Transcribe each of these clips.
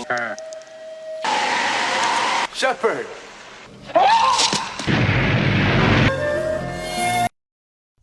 Shepard.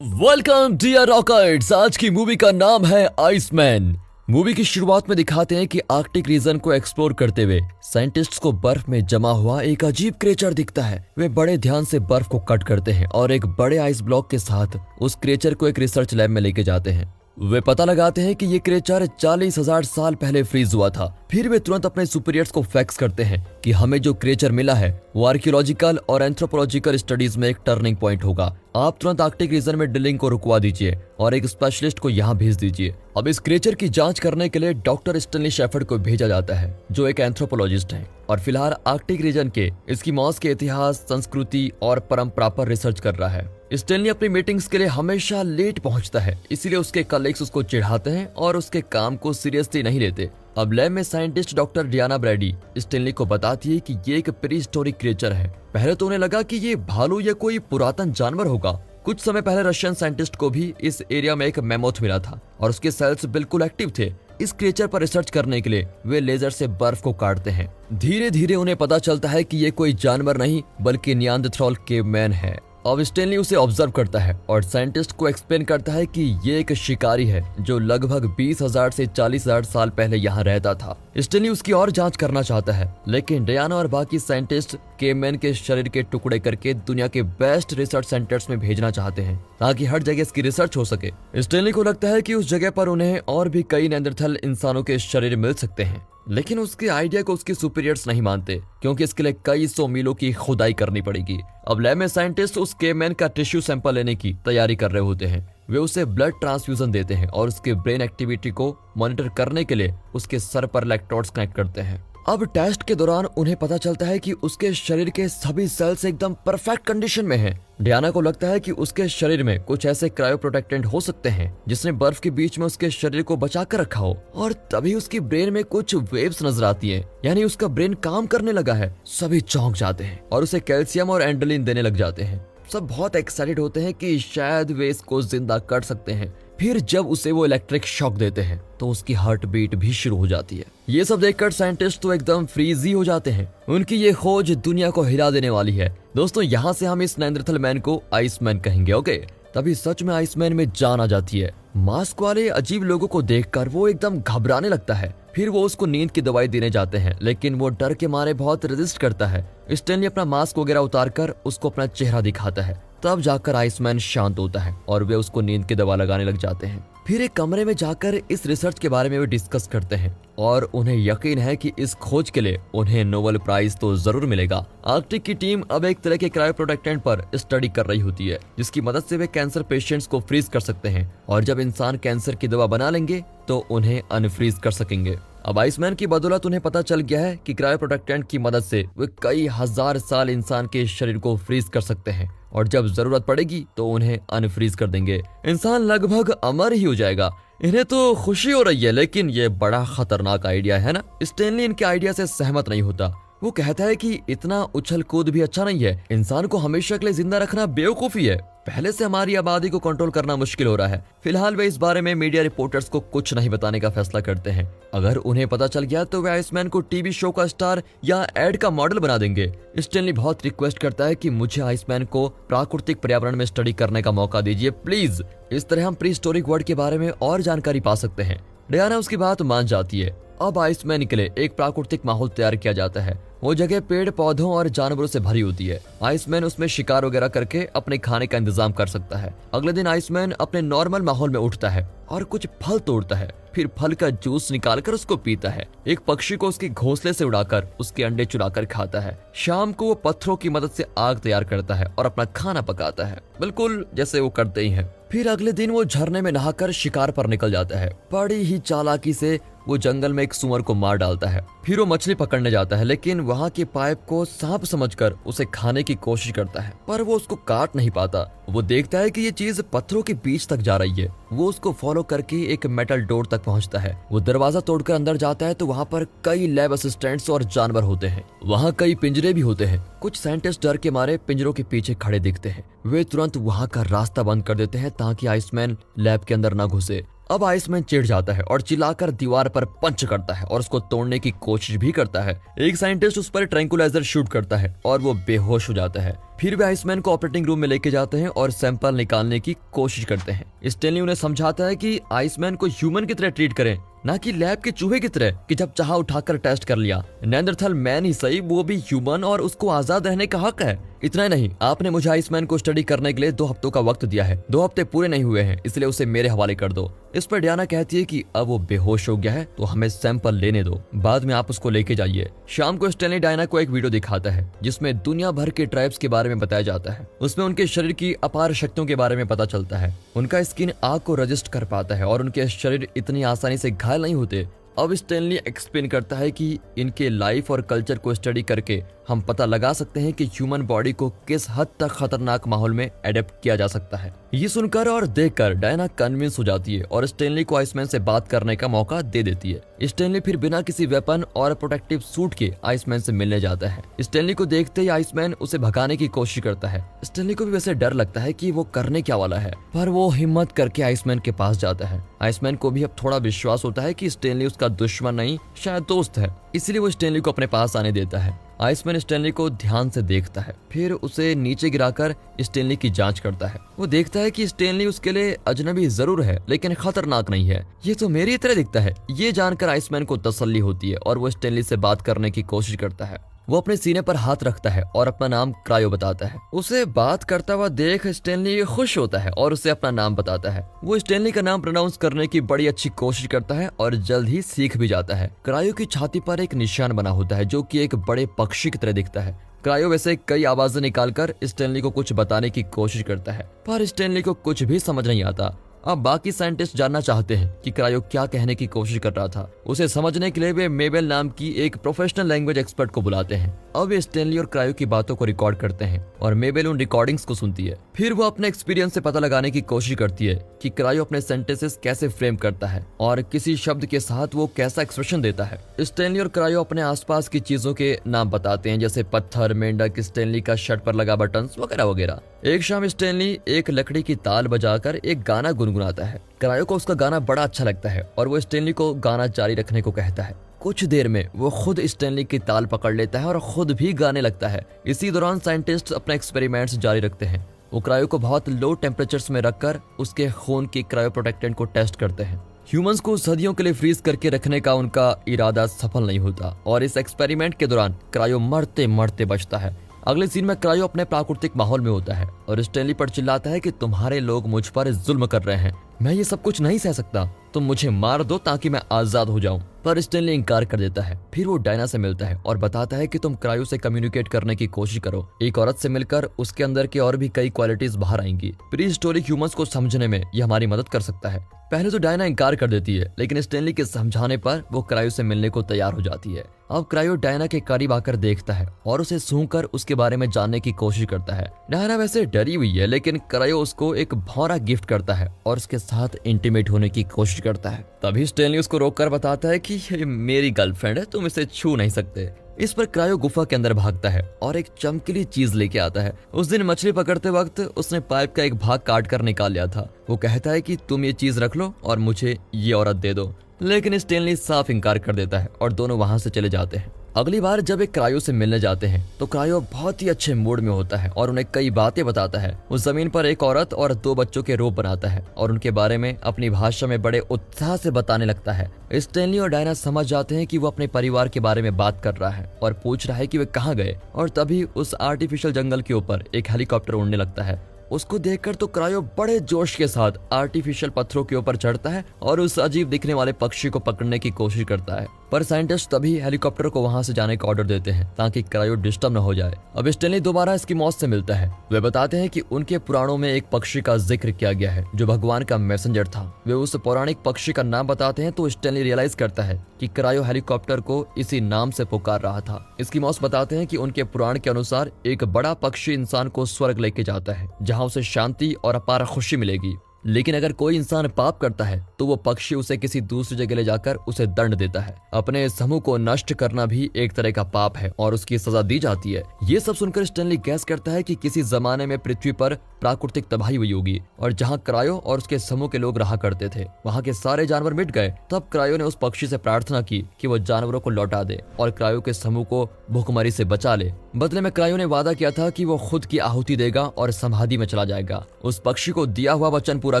Welcome dear रॉकर्ट्स। आज की movie का नाम है आइसमैन। मूवी की शुरुआत में दिखाते हैं कि आर्कटिक रीजन को एक्सप्लोर करते हुए साइंटिस्ट्स को बर्फ में जमा हुआ एक अजीब क्रिएचर दिखता है। वे बड़े ध्यान से बर्फ को कट करते हैं और एक बड़े आइस ब्लॉक के साथ उस क्रिएचर को एक रिसर्च लैब में लेके जाते हैं। वे पता लगाते हैं कि ये क्रिएचर 40,000 साल पहले फ्रीज हुआ था। फिर वे तुरंत अपने सुपीरियर्स को फैक्स करते हैं कि हमें जो क्रिएचर मिला है वो आर्कियोलॉजिकल और एंथ्रोपोलॉजिकल स्टडीज में एक टर्निंग पॉइंट होगा। आप तुरंत आर्कटिक रीजन में ड्रिलिंग को रुकवा दीजिए और एक स्पेशलिस्ट को यहाँ भेज दीजिए। अब इस क्रिएचर की जांच करने के लिए डॉक्टर स्टैनली शेफर्ड को भेजा जाता है, जो एक एंथ्रोपोलॉजिस्ट है और फिलहाल आर्कटिक रीजन के एस्किमोस के इतिहास, संस्कृति और परंपरा पर रिसर्च कर रहा है। स्टैनली अपनी मीटिंग्स के लिए हमेशा लेट पहुंचता है, इसीलिए उसके कलीग्स उसको चिढ़ाते हैं और उसके काम को सीरियसली नहीं लेते। अब लैब में scientist doctor Diana Brady Stanley को बताती है कि ये एक प्री हिस्टोरिक क्रिएचर है। पहले तो उन्हें लगा कि ये भालू या कोई पुरातन जानवर होगा। कुछ समय पहले रशियन साइंटिस्ट को भी इस एरिया में एक मैमोथ मिला था और उसके सेल्स बिल्कुल एक्टिव थे। इस क्रिएचर पर रिसर्च करने के लिए वे लेजर से बर्फ को काटते हैं। धीरे धीरे उन्हें पता चलता है कि ये कोई जानवर नहीं बल्कि नियांderthal केवमैन है। अब स्टैनली उसे ऑब्जर्व करता है और साइंटिस्ट को एक्सप्लेन करता है कि ये एक शिकारी है जो लगभग 20,000 से 40,000 साल पहले यहाँ रहता था। स्टैनली उसकी और जांच करना चाहता है, लेकिन डियाना और बाकी साइंटिस्ट केवमैन के शरीर के टुकड़े करके दुनिया के बेस्ट रिसर्च सेंटर्स में भेजना चाहते हैं ताकि हर जगह इसकी रिसर्च हो सके। स्टैनली को लगता है कि उस जगह पर उन्हें और भी कई नियांderthal इंसानों के शरीर मिल सकते हैं, लेकिन उसके आइडिया को उसके सुपीरियर्स नहीं मानते क्योंकि इसके लिए कई 100 मीलों की खुदाई करनी पड़ेगी। अब लैब में साइंटिस्ट उस केवमैन का टिश्यू सैंपल लेने की तैयारी कर रहे होते हैं। वे उसे ब्लड ट्रांसफ्यूजन देते हैं और उसके ब्रेन एक्टिविटी को मॉनिटर करने के लिए उसके सर पर इलेक्ट्रोड्स कनेक्ट करते हैं। अब टेस्ट के दौरान उन्हें पता चलता है कि उसके शरीर के सभी सेल्स एकदम परफेक्ट कंडीशन में हैं। डियाना को लगता है कि उसके शरीर में कुछ ऐसे क्रायो प्रोटेक्टेंट हो सकते हैं जिसने बर्फ के बीच में उसके शरीर को बचा कर रखा हो। और तभी उसकी ब्रेन में कुछ वेव्स नजर आती है, यानी उसका ब्रेन काम करने लगा है। सभी चौंक जाते हैं और उसे कैल्शियम और एंड्रेलिन देने लग जाते हैं। सब बहुत एक्साइटेड होते हैं कि शायद वे इसको जिंदा कर सकते हैं। फिर जब उसे वो इलेक्ट्रिक शॉक देते हैं तो उसकी हार्ट बीट भी शुरू हो जाती है। ये सब देखकर साइंटिस्ट तो एकदम फ्रीज ही हो जाते हैं। उनकी ये खोज दुनिया को हिला देने वाली है। दोस्तों, यहाँ से हम इस नियांderthal मैन को आइसमैन कहेंगे, ओके? तभी सच में आइसमैन में जान आ जाती है। मास्क वाले अजीब लोगों को देखकर वो एकदम घबराने लगता है। फिर वो उसको नींद की दवाई देने जाते हैं, लेकिन वो डर के मारे बहुत रेजिस्ट करता है। स्टैनली अपना मास्क वगैरह उतारकर उसको अपना चेहरा दिखाता है। तब जाकर आइसमैन शांत होता है और वे उसको नींद की दवा लगाने लग जाते हैं। फिर एक कमरे में जाकर इस रिसर्च के बारे में वे डिस्कस करते हैं और उन्हें यकीन है कि इस खोज के लिए उन्हें नोबेल प्राइज तो जरूर मिलेगा। आर्कटिक की टीम अब एक तरह के क्रायो प्रोटेक्टेंट पर स्टडी कर रही होती है जिसकी मदद से वे कैंसर पेशेंट्स को फ्रीज कर सकते हैं और जब इंसान कैंसर की दवा बना लेंगे तो उन्हें अनफ्रीज कर सकेंगे। अब आइसमैन की बदौलत उन्हें पता चल गया है कि क्रायो प्रोटेक्टेंट की मदद से वे कई हजार साल इंसान के शरीर को फ्रीज कर सकते हैं और जब जरूरत पड़ेगी तो उन्हें अनफ्रीज कर देंगे। इंसान लगभग अमर ही हो जाएगा। इन्हें तो खुशी हो रही है, लेकिन ये बड़ा खतरनाक आइडिया है ना। स्टैनली इनके आइडिया से सहमत नहीं होता। वो कहता है कि इतना उछल कूद भी अच्छा नहीं है। इंसान को हमेशा के लिए जिंदा रखना बेवकूफी है। पहले से हमारी आबादी को कंट्रोल करना मुश्किल हो रहा है। फिलहाल वे इस बारे में मीडिया रिपोर्टर्स को कुछ नहीं बताने का फैसला करते हैं। अगर उन्हें पता चल गया तो वे आइसमैन को टीवी शो का स्टार या एड का मॉडल बना देंगे। स्टैनली बहुत रिक्वेस्ट करता है कि मुझे आइसमैन को प्राकृतिक पर्यावरण में स्टडी करने का मौका दीजिए प्लीज। इस तरह हम प्री हिस्टोरिक वर्ल्ड के बारे में और जानकारी पा सकते हैं। डियाना उसकी बात मान जाती है। अब आइसमैन के लिए एक प्राकृतिक माहौल तैयार किया जाता है। वो जगह पेड़ पौधों और जानवरों से भरी होती है। आइसमैन उसमें शिकार वगैरह करके अपने खाने का इंतजाम कर सकता है। अगले दिन आइसमैन अपने नॉर्मल माहौल में उठता है और कुछ फल तोड़ता है। फिर फल का जूस निकालकर उसको पीता है। एक पक्षी को उसके घोंसले से उड़ाकर उसके अंडे चुराकर खाता है। शाम को वो पत्थरों की मदद से आग तैयार करता है और अपना खाना पकाता है, बिल्कुल जैसे वो करते ही हैं। फिर अगले दिन वो झरने में नहाकर शिकार पर निकल जाता है। बड़ी ही चालाकी से वो जंगल में एक सुअर को मार डालता है। फिर वो मछली पकड़ने जाता है, लेकिन वहाँ के पाइप को सांप समझकर उसे खाने की कोशिश करता है, पर वो उसको काट नहीं पाता। वो देखता है कि ये चीज पत्थरों के बीच तक जा रही है। वो उसको फॉलो करके एक मेटल डोर तक पहुंचता है। वो दरवाजा तोड़कर अंदर जाता है तो वहाँ पर कई लैब असिस्टेंट्स और जानवर होते हैं। वहाँ कई पिंजरे भी होते हैं। कुछ साइंटिस्ट डर के मारे पिंजरों के पीछे खड़े दिखते हैं। वे तुरंत वहाँ का रास्ता बंद कर देते हैं ताकि आइसमैन लैब के अंदर न घुसे। अब आइसमैन चिढ़ जाता है और चिल्लाकर दीवार पर पंच करता है और उसको तोड़ने की कोशिश भी करता है। एक साइंटिस्ट उस पर ट्रैंकुलाइजर शूट करता है और वो बेहोश हो जाता है। फिर वे आइसमैन को ऑपरेटिंग रूम में लेके जाते हैं और सैंपल निकालने की कोशिश करते हैं। स्टैनली उन्हें समझाता है कि आइसमैन को ह्यूमन की तरह ट्रीट करें, ना कि लैब के चूहे की तरह कि जब चाहा उठाकर टेस्ट कर लिया। नेंडरथल मैन ही सही, वो भी ह्यूमन और उसको आजाद रहने का हक है। इतना ही नहीं, आपने मुझे आइसमैन को स्टडी करने के लिए 2 हफ्तों का वक्त दिया है। 2 हफ्ते पूरे नहीं हुए हैं, इसलिए उसे मेरे हवाले कर दो। इस पर डियाना कहती है कि अब वो बेहोश हो गया है तो हमें सैंपल लेने दो, बाद में आप उसको लेके जाइए। शाम को स्टैनली डायना को एक वीडियो दिखाता है जिसमें दुनिया भर के ट्राइब्स के बारे में बताया जाता है। उसमें उनके शरीर की अपार शक्तियों के बारे में पता चलता है। उनका स्किन आग को रजिस्ट कर पाता है और उनके शरीर इतनी आसानी से घायल नहीं होते। अब स्टैनली एक्सप्लेन करता है कि इनके लाइफ और कल्चर को स्टडी करके हम पता लगा सकते हैं कि ह्यूमन बॉडी को किस हद तक खतरनाक माहौल में एडेप्ट किया जा सकता है। ये सुनकर और देखकर डायना कन्विंस हो जाती है और स्टैनली को आइसमैन से बात करने का मौका दे देती है। स्टैनली फिर बिना किसी वेपन और प्रोटेक्टिव सूट के आइसमैन से मिलने जाता है। स्टैनली को देखते ही आइसमैन उसे भगाने की कोशिश करता है। स्टैनली को भी वैसे डर लगता है कि वो करने क्या वाला है, पर वो हिम्मत करके आइसमैन के पास जाता है। आइसमैन को भी अब थोड़ा विश्वास होता है कि स्टैनली उसका दुश्मन नहीं, शायद दोस्त है, इसलिए वो स्टैनली को अपने पास आने देता है। आइसमैन स्टैनली को ध्यान से देखता है, फिर उसे नीचे गिराकर स्टैनली की जांच करता है। वो देखता है कि स्टैनली उसके लिए अजनबी जरूर है लेकिन खतरनाक नहीं है। ये तो मेरी तरह दिखता है। ये जानकर आइसमैन को तसल्ली होती है और वो स्टैनली से बात करने की कोशिश करता है। वो अपने सीने पर हाथ रखता है और अपना नाम क्रायो बताता है। उसे बात करता हुआ देख स्टैनली खुश होता है और उसे अपना नाम बताता है। वो स्टैनली का नाम प्रोनाउंस करने की बड़ी अच्छी कोशिश करता है और जल्द ही सीख भी जाता है। क्रायो की छाती पर एक निशान बना होता है जो कि एक बड़े पक्षी की तरह दिखता है। क्रायो वैसे कई आवाजें निकालकर स्टैनली को कुछ बताने की कोशिश करता है, पर स्टैनली को कुछ भी समझ नहीं आता। अब बाकी साइंटिस्ट जानना चाहते हैं कि क्रायो क्या कहने की कोशिश कर रहा था। उसे समझने के लिए वे मेबेल नाम की एक प्रोफेशनल लैंग्वेज एक्सपर्ट को बुलाते हैं। अब वे स्टैनली और क्रायो की बातों को रिकॉर्ड करते हैं और मेबेल उन रिकॉर्डिंग्स को सुनती है। फिर वो अपने एक्सपीरियंस से पता लगाने की कोशिश करती है कि क्रायो अपने सेंटेंसेस कैसे फ्रेम करता है और किसी शब्द के साथ वो कैसा एक्सप्रेशन देता है। स्टैनली और क्रायो अपने आसपास की चीजों के नाम बताते हैं, जैसे पत्थर, मेंढक, स्टैनली का शर्ट पर लगा बटन वगैरह वगैरह। एक शाम स्टैनली एक लकड़ी की ताल बजाकर एक गाना गुनगुनाता है। क्रायो को उसका गाना बड़ा अच्छा लगता है और वो स्टैनली को गाना जारी रखने को कहता है। कुछ देर में वो खुद स्टैनली की ताल पकड़ लेता है और खुद भी गाने लगता है। इसी दौरान साइंटिस्ट अपने एक्सपेरिमेंट्स जारी रखते हैं। वो क्रायो को बहुत लो टेम्परेचर्स में रखकर उसके खून की क्रायो प्रोटेक्टेंट को टेस्ट करते हैं। ह्यूमंस को सदियों के लिए फ्रीज करके रखने का उनका इरादा सफल नहीं होता और इस एक्सपेरिमेंट के दौरान क्रायो मरते मरते बचता है। अगले सीन में क्रायो अपने प्राकृतिक माहौल में होता है और स्टैनली पर चिल्लाता है कि तुम्हारे लोग मुझ पर जुल्म कर रहे हैं, मैं ये सब कुछ नहीं सह सकता, तुम मुझे मार दो ताकि मैं आजाद हो जाऊं। पर स्टैनली इनकार कर देता है। फिर वो डायना से मिलता है और बताता है कि तुम क्रायो से कम्युनिकेट करने की कोशिश करो। एक औरत से मिलकर उसके अंदर के और भी कई क्वालिटीज बाहर आएंगी। प्री हिस्टोरिक ह्यूमंस को समझने में यह हमारी मदद कर सकता है। पहले तो डायना इनकार कर देती है, लेकिन स्टैनली के समझाने पर वो क्रायो से मिलने को तैयार हो जाती है। अब क्रायो डायना के करीब आकर देखता है और उसे सूंघकर उसके बारे में जानने की कोशिश करता है। डायना वैसे डरी हुई है, लेकिन क्रायो उसको एक भौरा गिफ्ट करता है और उसके साथ इंटीमेट होने की कोशिश करता है। तभी स्टैनली उसको रोककर बताता है कि ये मेरी गर्लफ्रेंड है, तुम इसे छू नहीं सकते। इस पर क्रायो गुफा के अंदर भागता है और एक चमकीली चीज लेके आता है। उस दिन मछली पकड़ते वक्त उसने पाइप का एक भाग काट कर निकाल लिया था। वो कहता है कि तुम ये चीज रख लो और मुझे ये औरत दे दो, लेकिन स्टैनली साफ इनकार कर देता है और दोनों वहां से चले जाते हैं। अगली बार जब एक क्रायो से मिलने जाते हैं तो क्रायो बहुत ही अच्छे मूड में होता है और उन्हें कई बातें बताता है। उस जमीन पर एक औरत और 2 बच्चों के रोप बनाता है और उनके बारे में अपनी भाषा में बड़े उत्साह से बताने लगता है। स्टैनली और डायना समझ जाते हैं कि वो अपने परिवार के बारे में बात कर रहा है और पूछ रहा है कि वे कहाँ गए। और तभी उस आर्टिफिशियल जंगल के ऊपर एक हेलीकॉप्टर उड़ने लगता है। उसको देखकर तो क्रायो बड़े जोश के साथ आर्टिफिशियल पत्थरों के ऊपर चढ़ता है और उस अजीब दिखने वाले पक्षी को पकड़ने की कोशिश करता है। पर साइंटिस्ट तभी हेलीकॉप्टर को वहां से जाने का ऑर्डर देते हैं ताकि क्रायो डिस्टर्ब न हो जाए। अब स्टैनली दोबारा इसकी मौत से मिलता है। वे बताते हैं कि उनके पुराणों में एक पक्षी का जिक्र किया गया है जो भगवान का मैसेंजर था। वे उस पौराणिक पक्षी का नाम बताते हैं तो स्टैनली रियलाइज करता है कि क्रायो हेलीकॉप्टर को इसी नाम से पुकार रहा था। इसकी मौत बताते हैं कि उनके पुराण के अनुसार एक बड़ा पक्षी इंसान को स्वर्ग लेके जाता है जहाँ उसे शांति और अपार खुशी मिलेगी। लेकिन अगर कोई इंसान पाप करता है तो वो पक्षी उसे किसी दूसरी जगह ले जाकर उसे दंड देता है। अपने समूह को नष्ट करना भी एक तरह का पाप है और उसकी सजा दी जाती है। ये सब सुनकर स्टैनली गैस करता है कि किसी जमाने में पृथ्वी पर प्राकृतिक तबाही हुई होगी और जहाँ क्रायो और उसके समूह के लोग रहा करते थे वहाँ के सारे जानवर मिट गए। तब क्रायो ने उस पक्षी से प्रार्थना की कि वो जानवरों को लौटा दे और क्रायो के समूह को भूखमरी से बचा ले। बदले में क्रायो ने वादा किया था कि वो खुद की आहुति देगा और समाधि में चला जाएगा। उस पक्षी को दिया हुआ वचन पूरा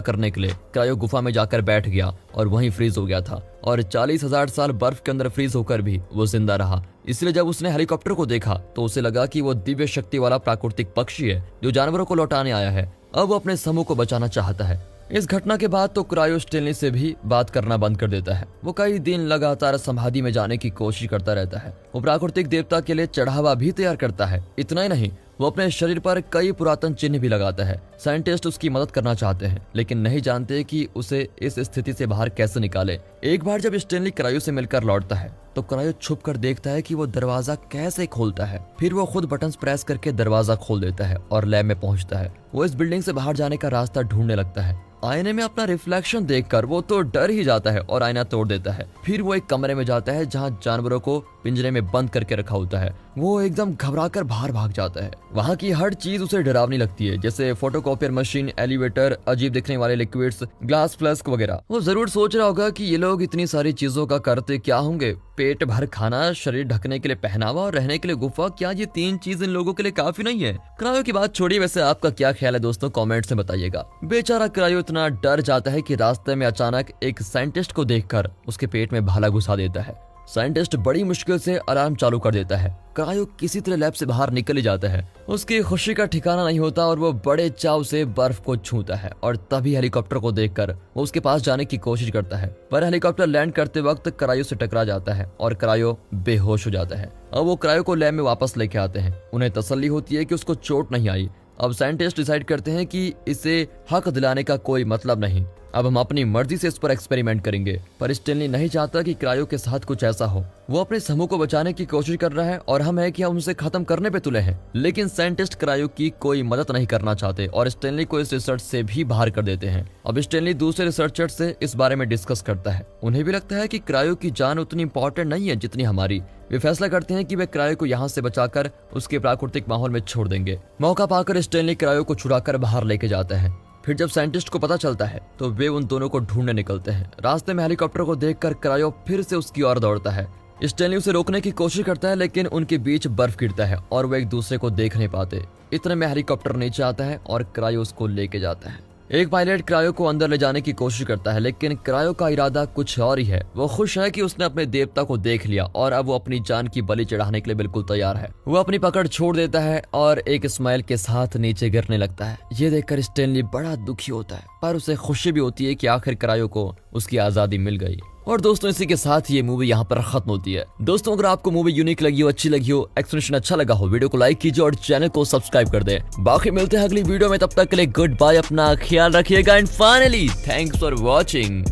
करने के लिए क्रायो गुफा में जाकर बैठ गया और वहीं फ्रीज हो गया था और 40,000 साल बर्फ के अंदर फ्रीज होकर भी वो जिंदा रहा। इसलिए जब उसने हेलीकॉप्टर को देखा तो उसे लगा कि वो दिव्य शक्ति वाला प्राकृतिक पक्षी है जो जानवरों को लौटाने आया है। अब वो अपने समूह को बचाना चाहता है। इस घटना के बाद तो क्रायो स्टैनली से भी बात करना बंद कर देता है। वो कई दिन लगातार समाधि में जाने की कोशिश करता रहता है। वो प्राकृतिक देवता के लिए चढ़ावा भी तैयार करता है। इतना ही नहीं, वो अपने शरीर पर कई पुरातन चिन्ह भी लगाता है। साइंटिस्ट उसकी मदद करना चाहते हैं लेकिन नहीं जानते कि उसे इस स्थिति से बाहर कैसे निकाले। एक बार जब स्टैनली क्रायो से मिलकर लौटता है तो क्रायो छुप कर देखता है कि वो दरवाजा कैसे खोलता है। फिर वो खुद बटन प्रेस करके दरवाजा खोल देता है और लैब में पहुंचता है। वो इस बिल्डिंग से बाहर जाने का रास्ता ढूंढने लगता है। आईने में अपना रिफ्लेक्शन देखकर वो तो डर ही जाता है और आईना तोड़ देता है। फिर वो एक कमरे में जाता है जहाँ जानवरों को पिंजरे में बंद करके रखा होता है। वो एकदम घबराकर बाहर भाग जाता है। वहाँ की हर चीज उसे डरावनी लगती है, जैसे फोटोकॉपियर मशीन, एलिवेटर, अजीब दिखने वाले लिक्विड्स, ग्लास फ्लास्क वगैरह। वो जरूर सोच रहा होगा कि ये लोग इतनी सारी चीजों का करते क्या होंगे। पेट भर खाना, शरीर ढकने के लिए पहनावा और रहने के लिए गुफा, क्या ये 3 चीज इन लोगों के लिए काफी नहीं है? क्रायो की बात छोड़िए, वैसे आपका क्या ख्याल है दोस्तों, कमेंट्स में बताइएगा। बेचारा क्रायो इतना डर जाता है कि रास्ते में अचानक एक साइंटिस्ट को देखकर उसके पेट में भाला घुसा देता है। साइंटिस्ट बड़ी मुश्किल से अलार्म चालू कर देता है। क्रायो किसी तरह लैब से बाहर निकल ही जाता है। उसकी खुशी का ठिकाना नहीं होता और वो बड़े चाव से बर्फ को छूता है और तभी हेलीकॉप्टर को देखकर वो उसके पास जाने की कोशिश करता है, पर हेलीकॉप्टर लैंड करते वक्त क्रायो से टकरा जाता है और क्रायो बेहोश हो जाता है। अब वो क्रायो को लैब में वापस लेके आते हैं। उन्हें तसल्ली होती है कि उसको चोट नहीं आई। अब साइंटिस्ट डिसाइड करते हैं कि इसे हक दिलाने का कोई मतलब नहीं, अब हम अपनी मर्जी से इस पर एक्सपेरिमेंट करेंगे। पर स्टैनली नहीं चाहता कि क्रायो के साथ कुछ ऐसा हो। वो अपने समूह को बचाने की कोशिश कर रहा है और हम है कि हम उसे खत्म करने पे तुले हैं। लेकिन साइंटिस्ट क्रायो की कोई मदद नहीं करना चाहते और स्टैनली को इस रिसर्च से भी बाहर कर देते हैं। अब स्टैनली दूसरे रिसर्चर से इस बारे में डिस्कस करता है। उन्हें भी लगता है कि क्रायो की जान उतनी इंपॉर्टेंट नहीं है जितनी हमारी। वे फैसला करते हैं कि वे क्रायो को यहाँ से बचाकर उसके प्राकृतिक माहौल में छोड़ देंगे। मौका पाकर स्टैनली क्रायो को छुड़ाकर बाहर लेके जाता है। फिर जब साइंटिस्ट को पता चलता है तो वे उन दोनों को ढूंढने निकलते हैं। रास्ते में हेलीकॉप्टर को देखकर क्रायो फिर से उसकी ओर दौड़ता है। स्टैनली उसे रोकने की कोशिश करता है लेकिन उनके बीच बर्फ गिरता है और वो एक दूसरे को देख नहीं पाते। इतने में हेलीकॉप्टर नीचे आता है और क्रायो उसको लेके जाता है। एक पायलट क्रायो को अंदर ले जाने की कोशिश करता है लेकिन क्रायो का इरादा कुछ और ही है। वो खुश है कि उसने अपने देवता को देख लिया और अब वो अपनी जान की बलि चढ़ाने के लिए बिल्कुल तैयार है। वो अपनी पकड़ छोड़ देता है और एक स्माइल के साथ नीचे गिरने लगता है। ये देखकर स्टैनली बड़ा दुखी होता है पर उसे खुशी भी होती है कि आखिर क्रायो को उसकी आजादी मिल गई। और दोस्तों इसी के साथ ये मूवी यहाँ पर खत्म होती है। दोस्तों अगर आपको मूवी यूनिक लगी हो, अच्छी लगी हो, एक्सप्लेनेशन अच्छा लगा हो, वीडियो को लाइक कीजिए और चैनल को सब्सक्राइब कर दे। बाकी मिलते हैं अगली वीडियो में, तब तक के लिए गुड बाय, अपना ख्याल रखिएगा and finally thanks for watching.